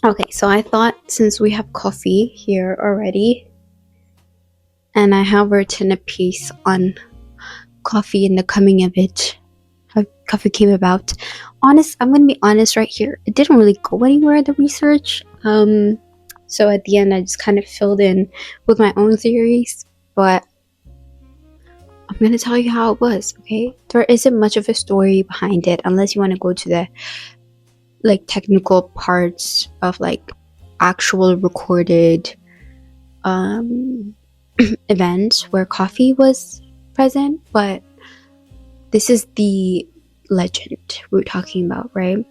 Okay, so I thought since we have coffee here already, and I have written a piece on coffee and the coming of it, how coffee came about. I'm gonna be honest right here. It didn't really go anywhere, the research. So at the end, I just kind of filled in with my own theories, but I'm gonna tell you how it was, okay? There isn't much of a story behind it unless you want to go to the technical parts of actual recorded um events where coffee was present, but this is the legend we're talking about, right?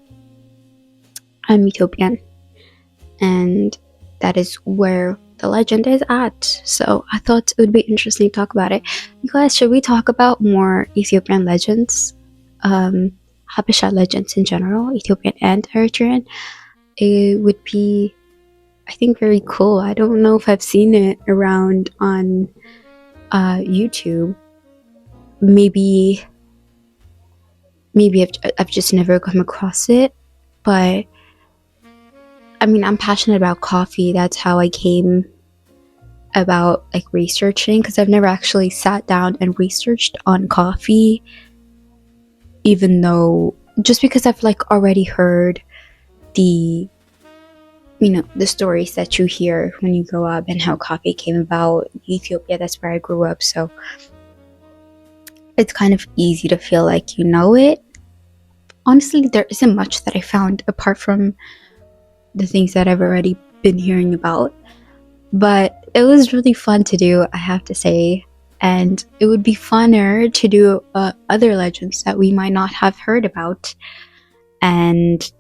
I'm Ethiopian, and that is where the legend is at. So I thought it would be interesting to talk about it. You guys, should we talk about more Ethiopian legends? Habesha legends in general, Ethiopian and Eritrean. It would be, I think, very cool. I don't know if I've seen it around on YouTube. Maybe I've just never come across it, but I mean, I'm passionate about coffee. That's how I came about researching, because I've never actually sat down and researched on coffee, even though just because I've already heard the the stories that you hear when you grow up and how coffee came about in Ethiopia. That's where I grew up, so it's kind of easy to feel like you know it. Honestly, there isn't much that I found apart from the things that I've already been hearing about, but it was really fun to do, I have to say. And it would be funner to do other legends that we might not have heard about, and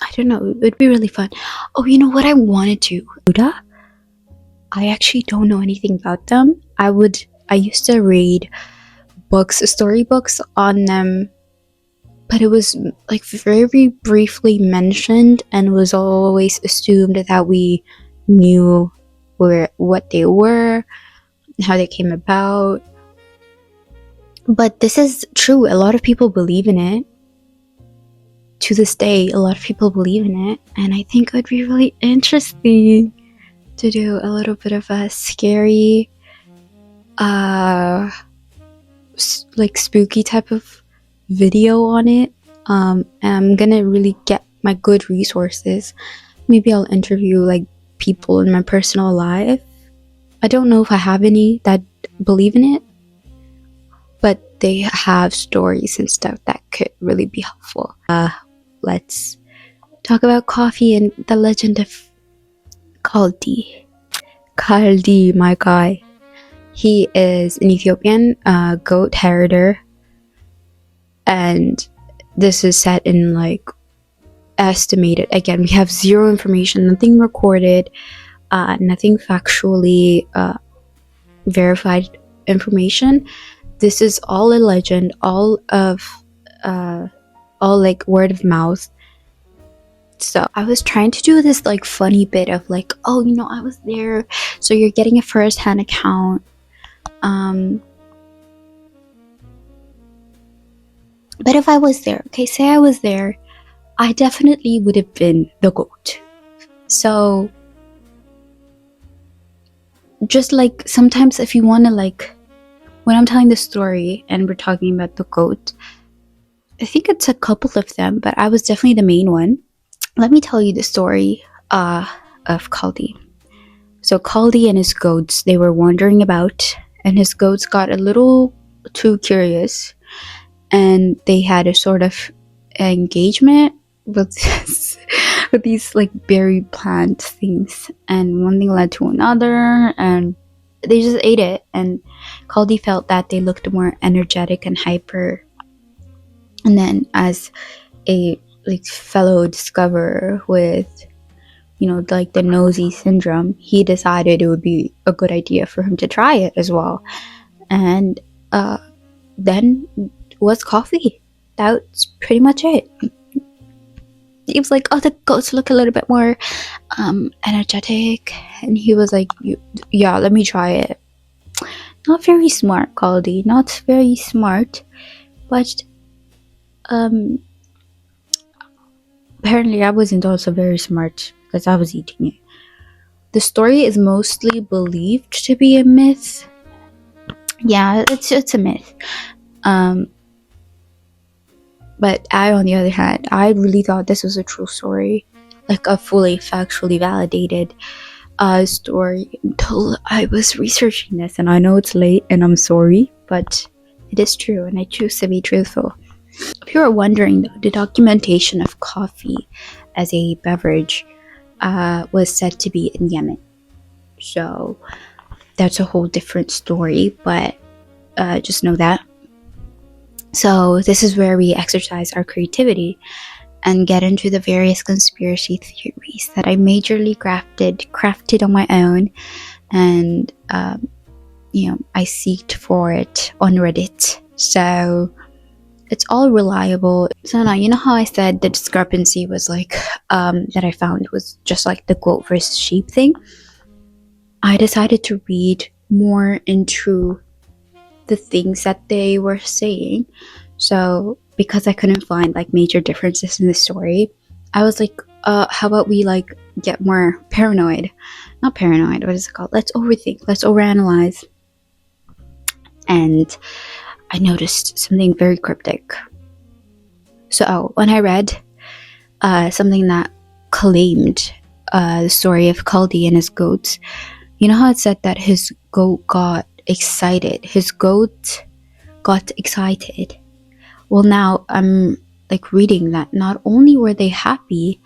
I don't know, it would be really fun. Oh, you know what I wanted to? Buddha? I actually don't know anything about them. I used to read storybooks on them, but it was very briefly mentioned, and was always assumed that we knew what they were, how they came about. But this is true. A lot of people believe in it. To this day, a lot of people believe in it, and I think it would be really interesting to do a little bit of a scary, spooky type of video on it. And I'm gonna really get my good resources. Maybe I'll interview people in my personal life. I don't know if I have any that believe in it, but they have stories and stuff that could really be helpful. Let's talk about coffee and the legend of Kaldi. Kaldi, my guy. He is an Ethiopian goat herder, and this is set in estimated. Again, we have zero information, nothing recorded, nothing factually verified information. This is all a legend, all word of mouth. So I was trying to do this funny bit of oh, I was there, so you're getting a first-hand account. But if I was there, okay, say I was there, I definitely would have been the goat. So just sometimes if you want to when I'm telling the story and we're talking about the goat, I think it's a couple of them, but I was definitely the main one. Let me tell you the story of Kaldi. So Kaldi and his goats, they were wandering about, and his goats got a little too curious, and they had a sort of engagement with with these berry plant things, and one thing led to another, and they just ate it. And Kaldi felt that they looked more energetic and hyper, and then as a fellow discoverer with the nosy syndrome, he decided it would be a good idea for him to try it as well. And then was coffee. That's pretty much it. He was oh, the goats look a little bit more energetic, and he was yeah, let me try it. Not very smart, Kaldi, not very smart, but Apparently, I wasn't also very smart because I was eating it. The story is mostly believed to be a myth. Yeah, it's a myth. Um, but I, on the other hand, I really thought this was a true story, like a fully factually validated story until I was researching this. And I know it's late, and I'm sorry, but it is true, and I choose to be truthful. If you are wondering, though, the documentation of coffee as a beverage was said to be in Yemen. So that's a whole different story, but just know that. So this is where we exercise our creativity and get into the various conspiracy theories that I majorly crafted on my own, and I seeked for it on Reddit. So it's all reliable. So now, you know how I said the discrepancy was like that I found was just like the goat versus sheep thing? I decided to read more into the things that they were saying. So because I couldn't find like major differences in the story, I was like, how about we like get more paranoid? Not paranoid, what is it called? Let's overthink, let's overanalyze. And I noticed something very cryptic. So when I read something that claimed the story of Kaldi and his goats, you know how it said that his goat got excited? His goat got excited. Well, now I'm like reading that not only were they happy,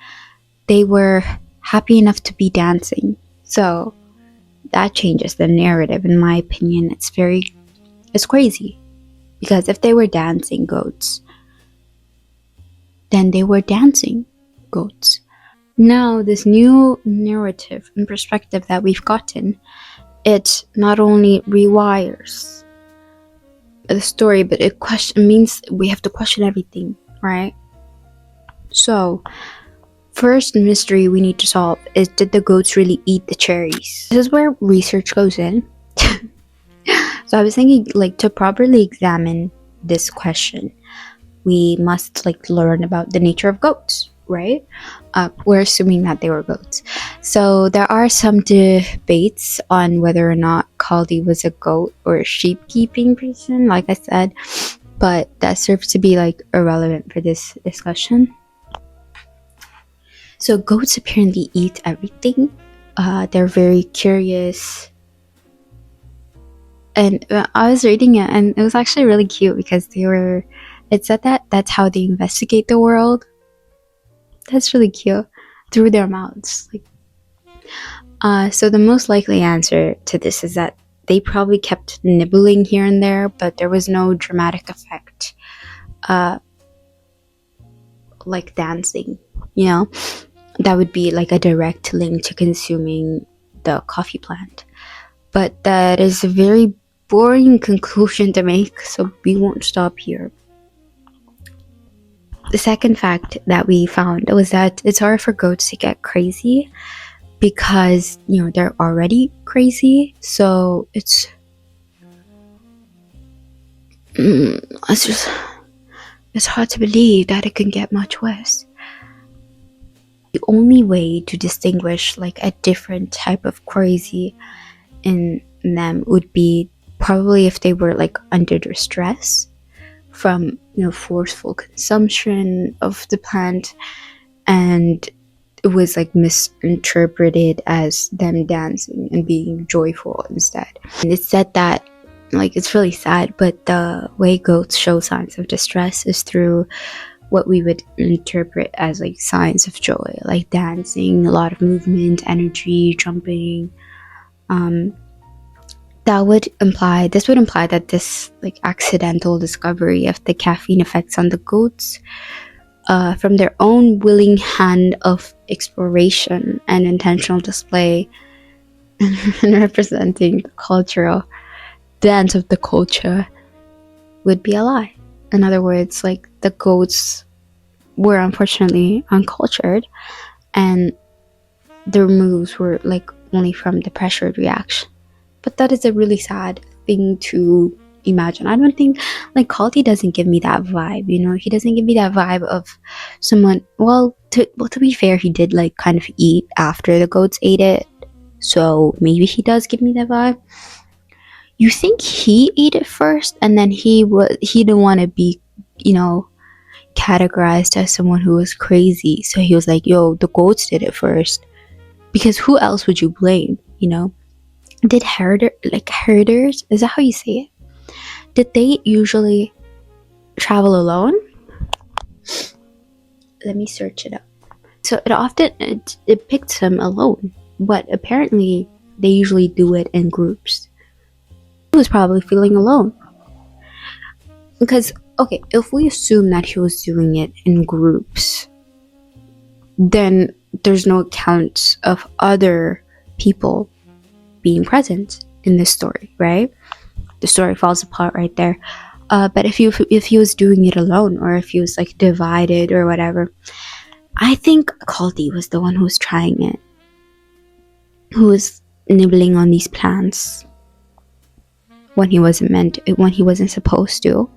they were happy enough to be dancing. So that changes the narrative, in my opinion. It's crazy. Because if they were dancing goats, then they were dancing goats. Now, this new narrative and perspective that we've gotten, it not only rewires the story, but it means we have to question everything, right? So, first mystery we need to solve is, did the goats really eat the cherries? This is where research goes in. So I was thinking, like, to properly examine this question, we must like learn about the nature of goats, right? We're assuming that they were goats. So there are some debates on whether or not Kaldi was a goat or a sheep keeping person, like I said, but that serves to be like irrelevant for this discussion. So goats apparently eat everything. They're very curious. And I was reading it, and it was actually really cute because it said that that's how they investigate the world. That's really cute. Through their mouths. So the most likely answer to this is that they probably kept nibbling here and there, but there was no dramatic effect. Like dancing, you know? That would be like a direct link to consuming the coffee plant. But that is a very boring conclusion to make, so we won't stop here. The second fact that we found was that it's hard for goats to get crazy because, they're already crazy. So it's hard to believe that it can get much worse. The only way to distinguish like a different type of crazy in them would be probably if they were like under distress from forceful consumption of the plant, and it was like misinterpreted as them dancing and being joyful instead. And it's said that like it's really sad, but the way goats show signs of distress is through what we would interpret as like signs of joy, like dancing, a lot of movement, energy, jumping. This would imply that this like accidental discovery of the caffeine effects on the goats from their own willing hand of exploration and intentional display and representing the cultural dance of the culture would be a lie. In other words, like the goats were unfortunately uncultured, and their moves were like only from the pressured reaction. But that is a really sad thing to imagine. I don't think, like, Kaldi doesn't give me that vibe, you know? He doesn't give me that vibe of someone, to be fair, he did, like, kind of eat after the goats ate it. So maybe he does give me that vibe. You think he ate it first and then he didn't want to be, you know, categorized as someone who was crazy. So he was like, yo, the goats did it first. Because who else would you blame, you know? Did herders, is that how you say it? Did they usually travel alone? Let me search it up. So it picked them alone, but apparently they usually do it in groups. He was probably feeling alone. Because, okay, if we assume that he was doing it in groups, then there's no accounts of other people being present in this story, right? The story falls apart right there. But if he was doing it alone, or if he was like divided or whatever, I think Kaldi was the one who was trying it, who was nibbling on these plants when he wasn't supposed to.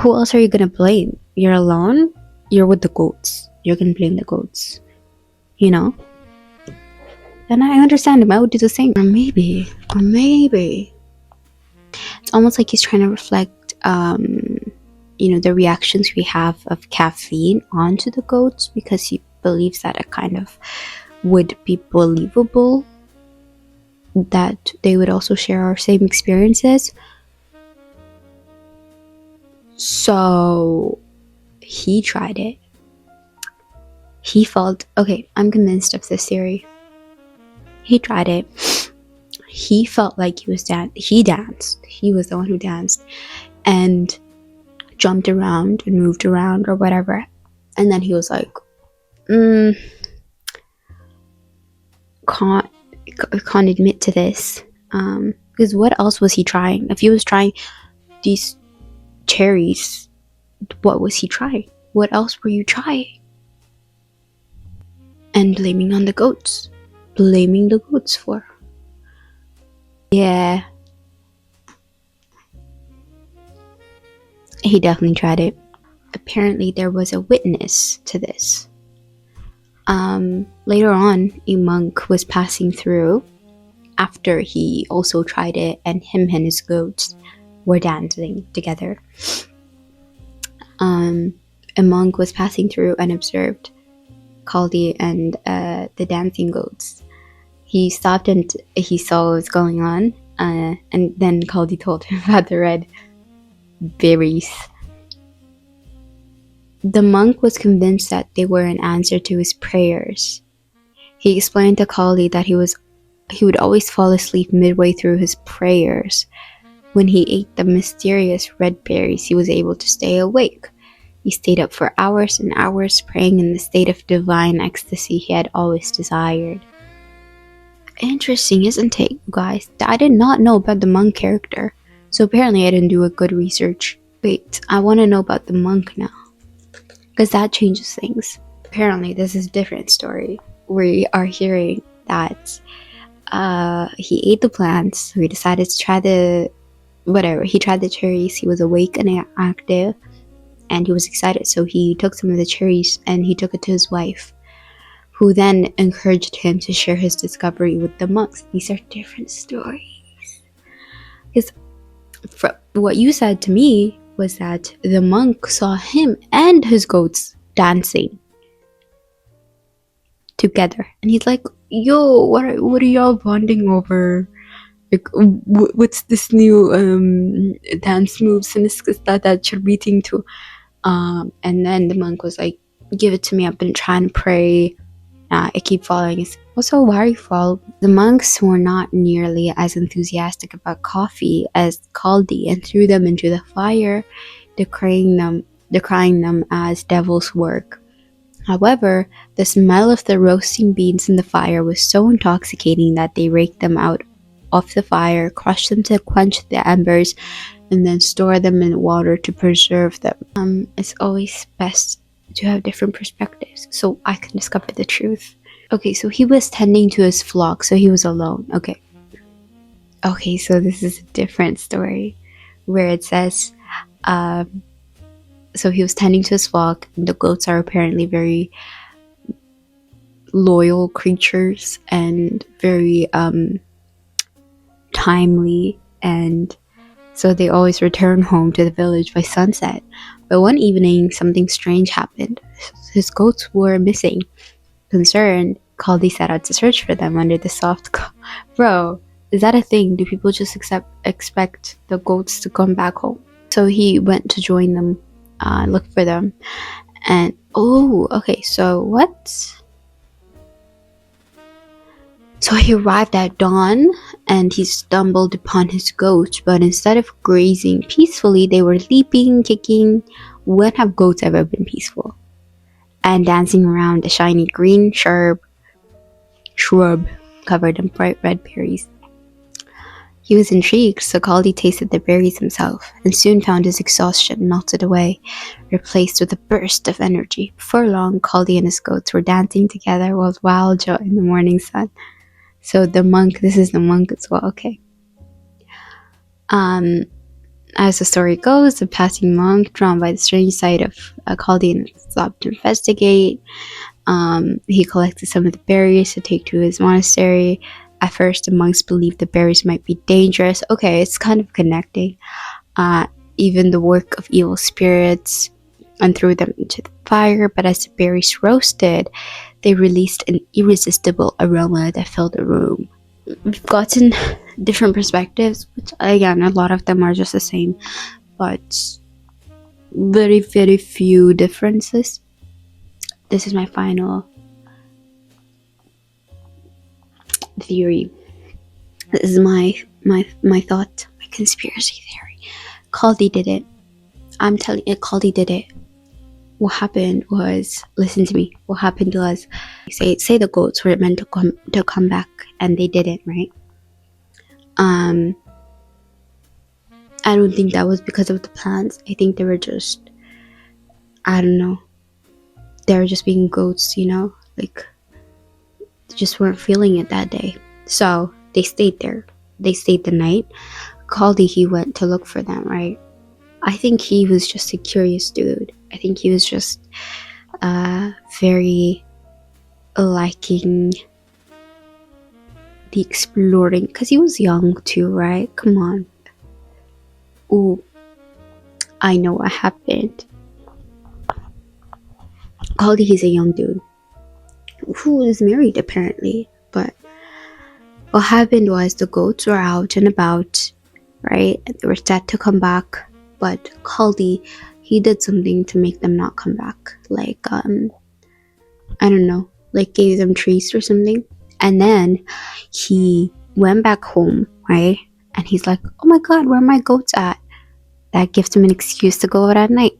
Who else are you gonna blame? You're alone. You're with the goats. You're gonna blame the goats, you know? And I understand him. I would do the same. Or maybe it's almost like he's trying to reflect, you know, the reactions we have of caffeine onto the goats, because he believes that it kind of would be believable that they would also share our same experiences. So he tried it. He felt, okay, I'm convinced of this theory. He tried it. He felt like he danced. He was the one who danced and jumped around and moved around or whatever. And then he was like, can't admit to this. Because what else was he trying? If he was trying these cherries, what was he trying? What else were you trying? And blaming on the goats. Blaming the goats for. Yeah. He definitely tried it. Apparently there was a witness to this. Later on, a monk was passing through after he also tried it, and him and his goats were dancing together. A monk was passing through and observed Kaldi and the dancing goats. He stopped and he saw what was going on, and then Kaldi told him about the red berries. The monk was convinced that they were an answer to his prayers. He explained to Kaldi that he would always fall asleep midway through his prayers. When he ate the mysterious red berries, he was able to stay awake. He stayed up for hours and hours, praying in the state of divine ecstasy he had always desired. Interesting, isn't it, guys? I did not know about the monk character, so apparently I didn't do a good research. Wait, I want to know about the monk now, because that changes things. Apparently this is a different story. We are hearing that he ate the plants, so he decided to try he tried the cherries. He was awake and active, and he was excited, so he took some of the cherries and he took it to his wife, who then encouraged him to share his discovery with the monks. These are different stories. Because what you said to me was that the monk saw him and his goats dancing together, and he's like, yo, what are y'all bonding over? Like, what's this new dance moves and that you're beating to? And then the monk was like, give it to me, I've been trying to pray, I keep following. Also, why are you following? The monks were not nearly as enthusiastic about coffee as Kaldi, and threw them into the fire, decrying them as devil's work. However, the smell of the roasting beans in the fire was so intoxicating that they raked them out of the fire, crushed them to quench the embers, and then store them in water to preserve them. It's always best to have different perspectives so I can discover the truth. Okay, so he was tending to his flock, so he was alone. Okay, so this is a different story. where it says, so he was tending to his flock, and the goats are apparently very loyal creatures and very timely, and so they always return home to the village by sunset. But one evening, something strange happened. His goats were missing. Concerned, Caldi set out to search for them under the Bro, is that a thing? Do people just expect the goats to come back home? So he went to join them, look for them, and oh, okay. So what? So he arrived at dawn, and he stumbled upon his goats, but instead of grazing peacefully, they were leaping, kicking. When have goats ever been peaceful? And dancing around a shiny green shrub covered in bright red berries. He was intrigued, so Caldi tasted the berries himself, and soon found his exhaustion melted away, replaced with a burst of energy. Before long, Caldi and his goats were dancing together with wild joy in the morning sun. So the monk, this is the monk as well, okay. As the story goes, the passing monk, drawn by the strange sight of Caldi, stopped to investigate. He collected some of the berries to take to his monastery. At first, the monks believed the berries might be dangerous. Okay, it's kind of connecting. Even the work of evil spirits, and threw them into the fire, but as the berries roasted, they released an irresistible aroma that filled the room. We've gotten different perspectives, which again, a lot of them are just the same, but very, very few differences. This is my final theory. This is my thought, my conspiracy theory. Caldi did it. I'm telling you, Caldi did it. What happened was, listen to me. What happened was, say the goats were meant to come back, and they didn't, right? I don't think that was because of the plants. I think they were just, I don't know. They were just being goats, you know, like they just weren't feeling it that day. So they stayed there. They stayed the night. Caldi, he went to look for them, right? I think he was just a curious dude. I think he was just very liking the exploring, because he was young too, right? Come on. Ooh, I know what happened. Caldi, he's a young dude who is married apparently, but what happened was the goats were out and about, right? They were set to come back, but Caldi, he did something to make them not come back, like I don't know, like gave them treats or something. And then he went back home, right? And he's like, oh my god, where are my goats at? That gives him an excuse to go out at night.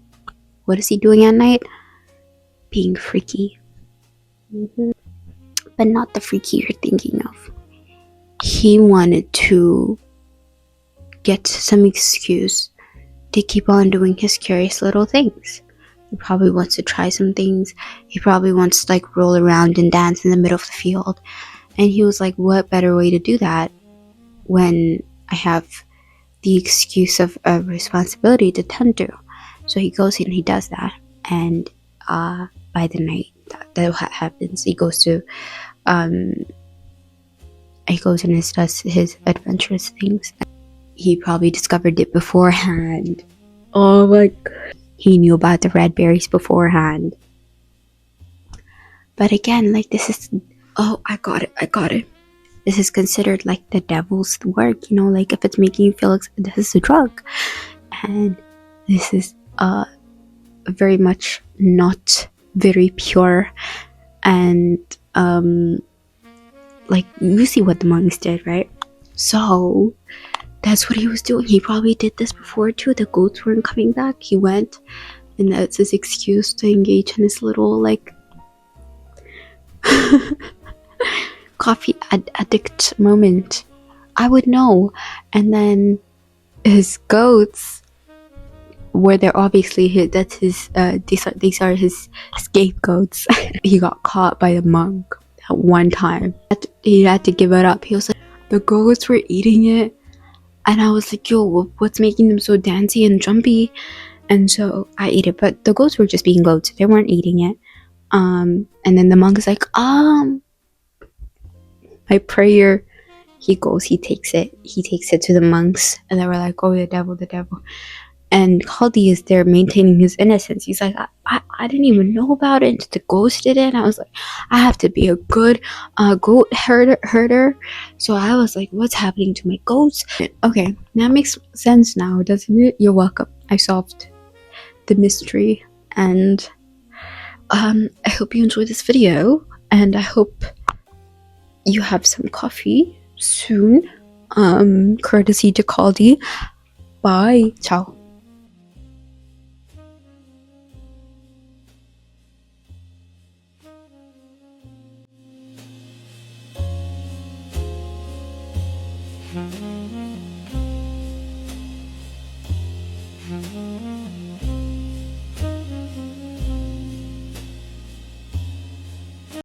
What is he doing at night? Being freaky. But not the freaky you're thinking of. He wanted to get some excuse to keep on doing his curious little things. He probably wants to try some things. He probably wants to like roll around and dance in the middle of the field. And he was like, what better way to do that when I have the excuse of a responsibility to tend to? So he goes in and he does that. And by the night that happens, he goes to he goes and does his adventurous things. He probably discovered it beforehand. Oh my god. He knew about the red berries beforehand. But again, like this is, oh, I got it. This is considered like the devil's work, you know, like if it's making you feel like this is a drug. And this is very much not very pure. And like you see what the monks did, right? So that's what he was doing. He probably did this before too. The goats weren't coming back. He went, and that's his excuse to engage in his little like coffee addict moment. I would know. And then his goats were there, obviously. That's his these are his scapegoats. He got caught by a monk at one time. He had to give it up. He was like, the goats were eating it, And I was like, yo, what's making them so dancey and jumpy? And so I ate it, but the goats were just being goats. They weren't eating it. And then the monk is like, my prayer. He goes, he takes it to the monks, and they were like, oh, the devil. And Kaldi is there maintaining his innocence. He's like, I didn't even know about it. The ghost did it. And I was like, I have to be a good goat herder. So I was like, what's happening to my goats? Okay, that makes sense now, doesn't it? You're welcome. I solved the mystery. And I hope you enjoyed this video. And I hope you have some coffee soon. Courtesy to Kaldi. Bye. Ciao. Mm-hmm.